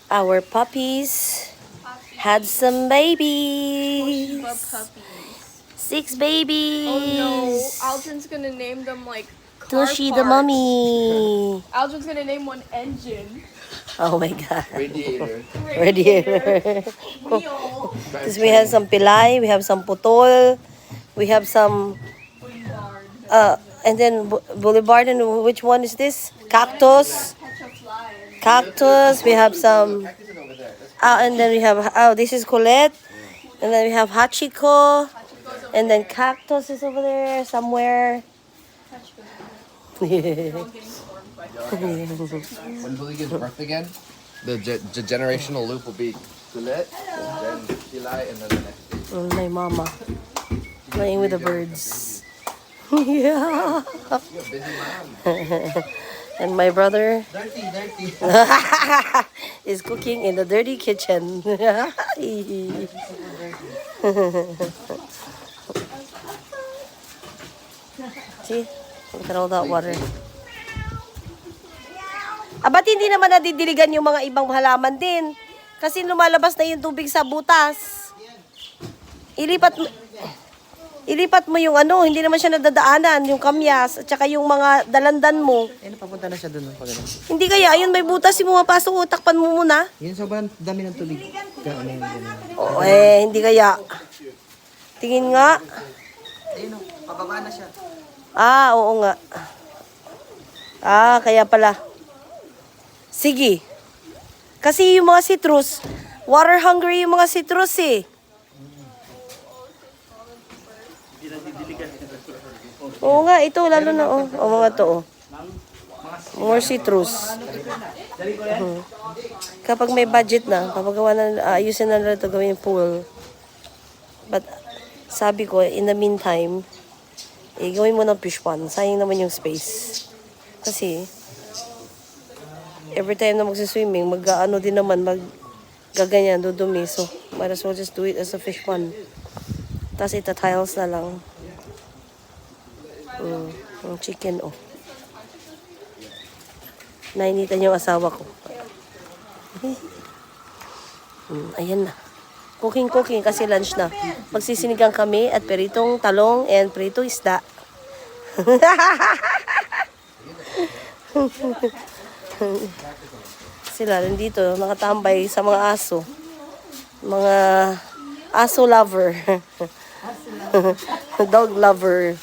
Our puppies had some babies. Puppies. 6 babies. Oh no, Aldrin's gonna name them like car Tushy the parts. mommy. Aldrin's gonna name one engine. Oh my god. Radiator. Radiator. Wheel. Because we have some pilay, we have some putol, we have some and then boulevard, and which one is this? Cactus. Catch a fly. Cactus. We have some. Cactus is over there. And then we have. Oh, this is Colette. And then we have Hachiko. And then Cactus is over there somewhere. When will he give birth again? The generational loop will be Colette, then Pilay, and then the next day. Oh, my mama. Playing with the birds. Yeah. You're a busy man. And my brother Dirty. is cooking in the dirty kitchen. See? Look at all that water. Ba't hindi naman nadidiligan yung mga ibang halaman din? Kasi lumalabas na yung tubig sa butas. Ilipat mo yung ano, hindi naman siya nadadaanan, yung kamyas, at saka yung mga dalandan mo. Eh, napapunta na siya doon. Hindi kaya, ayun may butas, yung pumapasok, takpan mo muna. Yun, sobrang dami ng tubig. Oo, hindi kaya. Tingin nga. Ayun o, pababa na siya. Oo nga. Kaya pala. Sige. Kasi yung mga citrus, water hungry yung mga citrus eh. Oo nga, ito lalo na mga to more citrus. Kapag may budget na, papagawa na, ayusin na nila ito gawin yung pool. But sabi ko, in the meantime, gawin mo ng fish pond. Sayang naman yung space. Kasi, every time na magsiswimming, mag-ano din naman, gaganyan, dudumi. So, might as well just do it as a fish pond. Tapos ita-tiles na lang. Ang chicken, Nainitan yung asawa ko. Ayan na. Cooking kasi lunch na. Magsisinigang kami at peritong talong and perito isda. Sila nandito nakatambay sa mga aso. Mga aso lover. Dog lover.